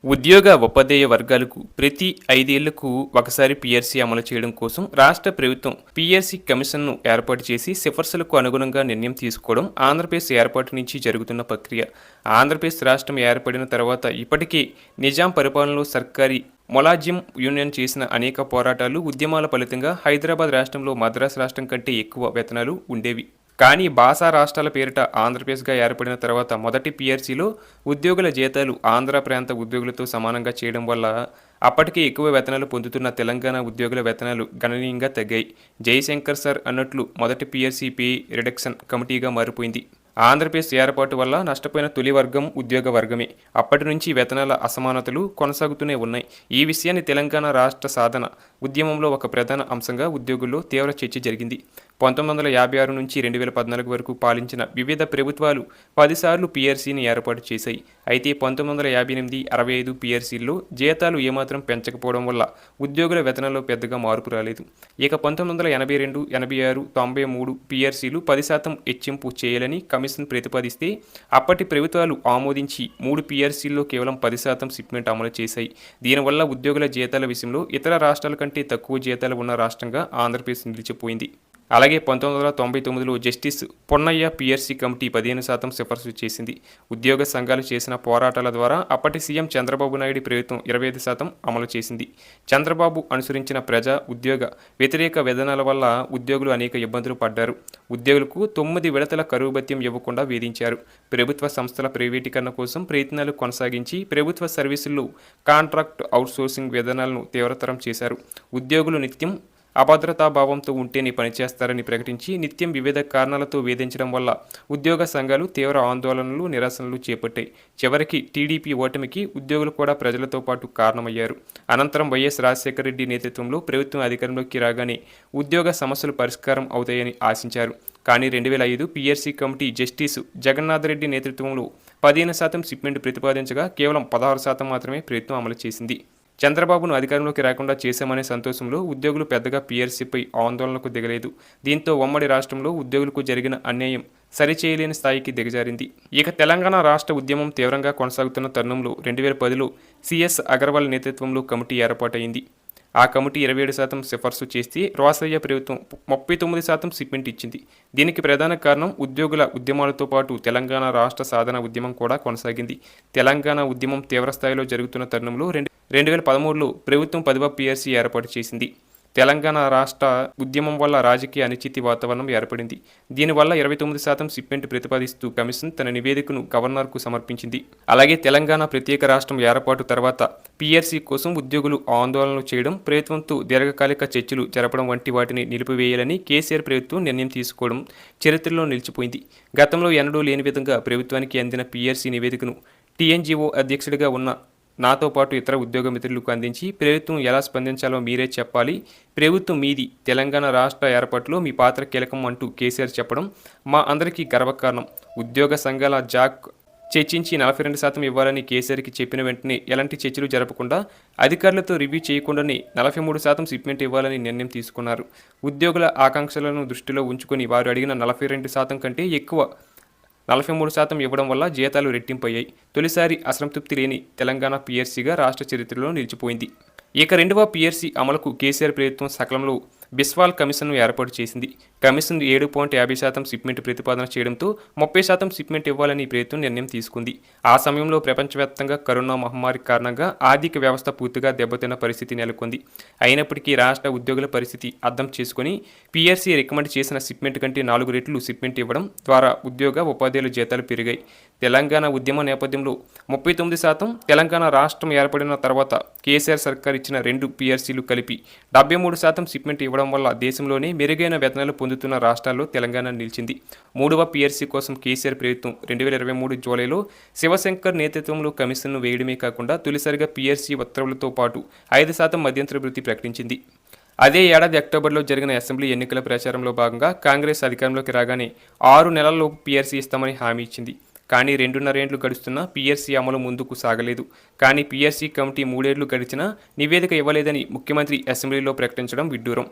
ఉద్యోగ, ఉపాధ్యాయ వర్గాలకు ప్రతి 5 ఏళ్లకు ఒకసారి పీఆర్సీ అమలు చేయడం కోసం రాష్ట్ర ప్రభుత్వం పీఆర్సీ కమిషన్ను ఏర్పాటు చేసి సిఫార్సులకు అనుగుణంగా నిర్ణయం తీసుకోవడం ఆంధ్రప్రదేశ్ ఏర్పాటు నుంచి జరుగుతున్న ప్రక్రియ. ఆంధ్రప్రదేశ్ రాష్ట్రం ఏర్పడిన తర్వాత ఇప్పటికే నిజాం పరిపాలనలో సర్కారీ మొలాజిం యూనియన్ చేసిన అనేక పోరాటాలు, ఉద్యమాల ఫలితంగా హైదరాబాద్ రాష్ట్రంలో మద్రాసు రాష్ట్రం కంటే ఎక్కువ వేతనాలు ఉండేవి. కానీ భాషా రాష్ట్రాల పేరిట ఆంధ్రప్రదేశ్గా ఏర్పడిన తర్వాత మొదటి పీఆర్సీలో ఉద్యోగుల జీతాలు ఆంధ్ర ప్రాంత ఉద్యోగులతో సమానంగా చేయడం వల్ల అప్పటికే ఎక్కువ వేతనాలు పొందుతున్న తెలంగాణ ఉద్యోగుల వేతనాలు గణనీయంగా తగ్గాయి. జయశంకర్ సార్ అన్నట్లు మొదటి పీఆర్సీ పే రిడక్షన్ కమిటీగా మారిపోయింది. ఆంధ్రప్రదేశ్ ఏర్పాటు వల్ల నష్టపోయిన తొలి వర్గం ఉద్యోగ వర్గమే. అప్పటి నుంచి వేతనాల అసమానతలు కొనసాగుతూనే ఉన్నాయి. ఈ విషయాన్ని తెలంగాణ రాష్ట్ర సాధన ఉద్యమంలో ఒక ప్రధాన అంశంగా ఉద్యోగుల్లో తీవ్ర చర్చ జరిగింది. 1956 నుంచి 2014 వరకు పాలించిన వివిధ ప్రభుత్వాలు 10 సార్లు పీఆర్సీని ఏర్పాటు చేశాయి. అయితే 1958, 65 పీఆర్సీల్లో జీతాలు ఏమాత్రం పెంచకపోవడం వల్ల ఉద్యోగుల వేతనాల్లో పెద్దగా మార్పు రాలేదు. ఇక 1982, 86, 93 పీఆర్సీలు 10% హెచ్చింపు చేయాలని కమిషన్ ప్రతిపాదిస్తే అప్పటి ప్రభుత్వాలు ఆమోదించి 3 పీఆర్సీల్లో కేవలం 10% షిప్మెంట్ అమలు చేశాయి. దీనివల్ల ఉద్యోగుల జీతాల విషయంలో ఇతర రాష్ట్రాల కంటే తక్కువ జీతాలు ఉన్న రాష్ట్రంగా ఆంధ్రప్రదేశ్ నిలిచిపోయింది. అలాగే 1999లో జస్టిస్ పొన్నయ్య పీఆర్సీ కమిటీ 15% సిఫార్సు చేసింది. ఉద్యోగ సంఘాలు చేసిన పోరాటాల ద్వారా అప్పటి సీఎం చంద్రబాబు నాయుడు ప్రభుత్వం 25% అమలు చేసింది. చంద్రబాబు అనుసరించిన ప్రజా, ఉద్యోగ వ్యతిరేక విధానాల వల్ల ఉద్యోగులు అనేక ఇబ్బందులు పడ్డారు. ఉద్యోగులకు 9 విడతల కరువు భత్యం ఇవ్వకుండా వేధించారు. ప్రభుత్వ సంస్థల ప్రైవేటీకరణ కోసం ప్రయత్నాలు కొనసాగించి ప్రభుత్వ సర్వీసుల్లో కాంట్రాక్ట్ అవుట్సోర్సింగ్ విధానాలను తీవ్రతరం చేశారు. ఉద్యోగులు నిత్యం అభద్రతాభావంతో ఉంటేనే పనిచేస్తారని ప్రకటించి నిత్యం వివిధ కారణాలతో వేధించడం వల్ల ఉద్యోగ సంఘాలు తీవ్ర ఆందోళనలు, నిరసనలు చేపట్టాయి. చివరికి టీడీపీ ఓటమికి ఉద్యోగులు కూడా ప్రజలతో పాటు కారణమయ్యారు. అనంతరం వైఎస్ రాజశేఖర రెడ్డి నేతృత్వంలో ప్రభుత్వం అధికారంలోకి రాగానే ఉద్యోగ సమస్యలు పరిష్కారం అవుతాయని ఆశించారు. కానీ 2005 PRC committee justice Jagannath Reddy నేతృత్వంలో 15% షిప్మెంట్ ప్రతిపాదించగా కేవలం 16% మాత్రమే ప్రభుత్వం అమలు చేసింది. చంద్రబాబును అధికారంలోకి రాకుండా చేశామనే సంతోషంలో ఉద్యోగులు పెద్దగా పీఆర్సీపై ఆందోళనకు దిగలేదు. దీంతో ఉమ్మడి రాష్ట్రంలో ఉద్యోగులకు జరిగిన అన్యాయం సరిచేయలేని స్థాయికి దిగజారింది. ఇక తెలంగాణ రాష్ట్ర ఉద్యమం తీవ్రంగా కొనసాగుతున్న తరుణంలో 2010లో సిఎస్ అగర్వాల్ నేతృత్వంలో కమిటీ ఏర్పాటైంది. ఆ కమిటీ 27% సిఫార్సు చేస్తే రోసయ్య ప్రభుత్వం 39% షిప్మెంట్ ఇచ్చింది. దీనికి ప్రధాన కారణం ఉద్యోగుల ఉద్యమాలతో పాటు తెలంగాణ రాష్ట్ర సాధన ఉద్యమం కూడా కొనసాగింది. తెలంగాణ ఉద్యమం తీవ్రస్థాయిలో జరుగుతున్న తరుణంలో 2013లో ప్రభుత్వం 10వ పీఆర్సీ ఏర్పాటు చేసింది. తెలంగాణ రాష్ట్ర ఉద్యమం వల్ల రాజకీయ అనిశ్చితి వాతావరణం ఏర్పడింది. దీనివల్ల 29% షిప్మెంట్ ప్రతిపాదిస్తూ కమిషన్ తన నివేదికను గవర్నర్కు సమర్పించింది. అలాగే తెలంగాణ ప్రత్యేక రాష్ట్రం ఏర్పాటు తర్వాత పీఆర్సీ కోసం ఉద్యోగులు ఆందోళనలు చేయడం, ప్రభుత్వంతో దీర్ఘకాలిక చర్చలు జరపడం వంటి వాటిని నిలిపివేయాలని కేసీఆర్ ప్రభుత్వం నిర్ణయం తీసుకోవడం చరిత్రలో నిలిచిపోయింది. గతంలో ఎన్నడూ లేని విధంగా ప్రభుత్వానికి అందిన పీఆర్సీ నివేదికను టీఎన్జీఓ అధ్యక్షుడిగా ఉన్న నాతో పాటు ఇతర ఉద్యోగ మిత్రులకు అందించి ప్రభుత్వం ఎలా స్పందించాలో మీరే చెప్పాలి, ప్రభుత్వం మీది, తెలంగాణ రాష్ట్ర ఏర్పాటులో మీ పాత్ర కీలకం అంటూ కేసీఆర్ చెప్పడం మా అందరికీ గర్వకారణం. ఉద్యోగ సంఘాల జాక్ చర్చించి 42% ఇవ్వాలని కేసీఆర్కి చెప్పిన వెంటనే ఎలాంటి చర్చలు జరపకుండా అధికారులతో రివ్యూ చేయకుండానే 43% షిప్మెంట్ ఇవ్వాలని నిర్ణయం తీసుకున్నారు. ఉద్యోగుల ఆకాంక్షలను దృష్టిలో ఉంచుకొని వారు అడిగిన 42% కంటే ఎక్కువ 43% ఇవ్వడం వల్ల జీతాలు రెట్టింపయ్యాయి. తొలిసారి అసంతృప్తి లేని తెలంగాణ పీఆర్సీగా రాష్ట్ర చరిత్రలో నిలిచిపోయింది. ఇక 2వ పీఆర్సీ అమలుకు కేసీఆర్ ప్రభుత్వం సకాలంలో బిస్వాల్ కమిషన్ను ఏర్పాటు చేసింది. కమిషన్ 7.50% షిప్మెంట్ ప్రతిపాదన చేయడంతో 30% షిప్మెంట్ ఇవ్వాలని ప్రభుత్వం నిర్ణయం తీసుకుంది. ఆ సమయంలో ప్రపంచవ్యాప్తంగా కరోనా మహమ్మారి కారణంగా ఆర్థిక వ్యవస్థ పూర్తిగా దెబ్బతిన్న పరిస్థితి నెలకొంది. అయినప్పటికీ రాష్ట్ర ఉద్యోగుల పరిస్థితి అర్థం చేసుకుని పీఆర్సీ రికమెండ్ చేసిన షిప్మెంట్ కంటే 4 రెట్లు షిప్మెంట్ ఇవ్వడం ద్వారా ఉద్యోగ, ఉపాధ్యాయుల జీతాలు పెరిగాయి. తెలంగాణ ఉద్యమ నేపథ్యంలో 39%, తెలంగాణ రాష్ట్రం ఏర్పడిన తర్వాత కేసీఆర్ సర్కార్ ఇచ్చిన 2 పీఆర్సీలు కలిపి 73% షిప్మెంట్ ఇవ్వడం వల్ల దేశంలోనే మెరుగైన వేతనాలు పొందుతున్న రాష్ట్రాల్లో తెలంగాణ నిలిచింది. 3వ పీఆర్సీ కోసం కేసీఆర్ ప్రభుత్వం 2023 జూలైలో శివశంకర్ నేతృత్వంలో కమిషన్ను వేయడమే కాకుండా తొలిసారిగా పీఆర్సీ ఉత్తర్వులతో పాటు 5% మధ్యంతర వృత్తి ప్రకటించింది. అదే ఏడాది అక్టోబర్లో జరిగిన అసెంబ్లీ ఎన్నికల ప్రచారంలో భాగంగా కాంగ్రెస్ అధికారంలోకి రాగానే 6 నెలల్లోపు పీఆర్సీ ఇస్తామని హామీ ఇచ్చింది. కానీ 2.5 ఏళ్లు గడుస్తున్నా పీఆర్సీ అమలు ముందుకు సాగలేదు. కానీ పీఆర్సీ కమిటీ 3 ఏళ్లు గడిచినా నివేదిక ఇవ్వలేదని ముఖ్యమంత్రి అసెంబ్లీలో ప్రకటించడం విడ్డూరం.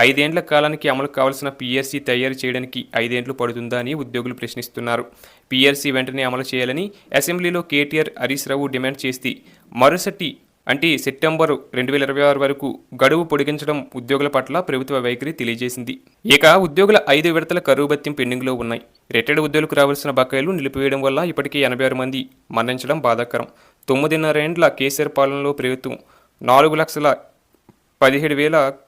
5 ఏండ్ల కాలానికి అమలు కావాల్సిన పీఆర్సీ తయారు చేయడానికి 5 ఏండ్లు పడుతుందా అని ఉద్యోగులు ప్రశ్నిస్తున్నారు. పీఆర్సీ వెంటనే అమలు చేయాలని అసెంబ్లీలో కేటీఆర్, హరీష్ రావు డిమాండ్ చేస్తే మరుసటి అంటే సెప్టెంబరు 2026 వరకు గడువు పొడిగించడం ఉద్యోగుల పట్ల ప్రభుత్వ వైఖరి తెలియజేసింది. ఇక ఉద్యోగుల 5 విడతల కరువు భత్యం పెండింగ్లో ఉన్నాయి. రిటైర్డ్ ఉద్యోగులకు రావాల్సిన బకాయిలు నిలిపివేయడం వల్ల ఇప్పటికీ 86 మంది మరణించడం బాధాకరం. 9.5 ఏండ్ల కేసీఆర్ పాలనలో ప్రభుత్వం 4,17,000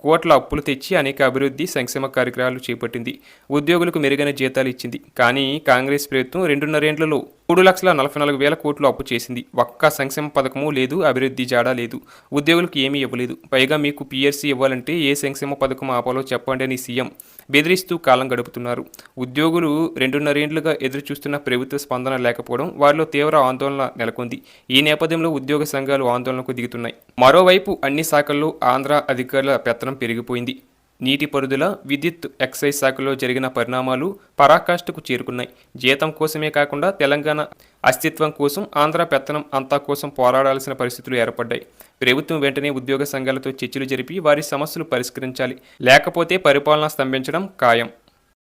కోట్ల అప్పులు తెచ్చి అనేక అభివృద్ధి సంక్షేమ కార్యక్రమాలు చేపట్టింది. ఉద్యోగులకు మెరుగైన జీతాలు ఇచ్చింది. కానీ కాంగ్రెస్ ప్రభుత్వం 2.5 ఏండ్లలో 3,44,000 కోట్లు అప్పు చేసింది. ఒక్క సంక్షేమ పథకము లేదు, అభివృద్ధి జాడా లేదు, ఉద్యోగులకు ఏమీ ఇవ్వలేదు. పైగా మీకు పీఆర్సీ ఇవ్వాలంటే ఏ సంక్షేమ పథకం ఆపాలో చెప్పండి అని సీఎం బెదిరిస్తూ కాలం గడుపుతున్నారు. ఉద్యోగులు 2.5 ఏండ్లుగా ఎదురు చూస్తున్న ప్రభుత్వ స్పందన లేకపోవడం వారిలో తీవ్ర ఆందోళన నెలకొంది. ఈ నేపథ్యంలో ఉద్యోగ సంఘాలు ఆందోళనకు దిగుతున్నాయి. మరోవైపు అన్ని శాఖల్లో ఆంధ్ర అధికారుల పెత్తనం పెరిగిపోయింది. నీటిపారుదల, విద్యుత్, ఎక్సైజ్ శాఖలో జరిగిన పరిణామాలు పరాకాష్ఠకు చేరుకున్నాయి. జీతం కోసమే కాకుండా తెలంగాణ అస్తిత్వం కోసం ఆంధ్ర పెత్తనం అంతా కోసం పోరాడాల్సిన పరిస్థితులు ఏర్పడ్డాయి. ప్రభుత్వం వెంటనే ఉద్యోగ సంఘాలతో చర్చలు జరిపి వారి సమస్యలు పరిష్కరించాలి. లేకపోతే పరిపాలన స్తంభించడం ఖాయం.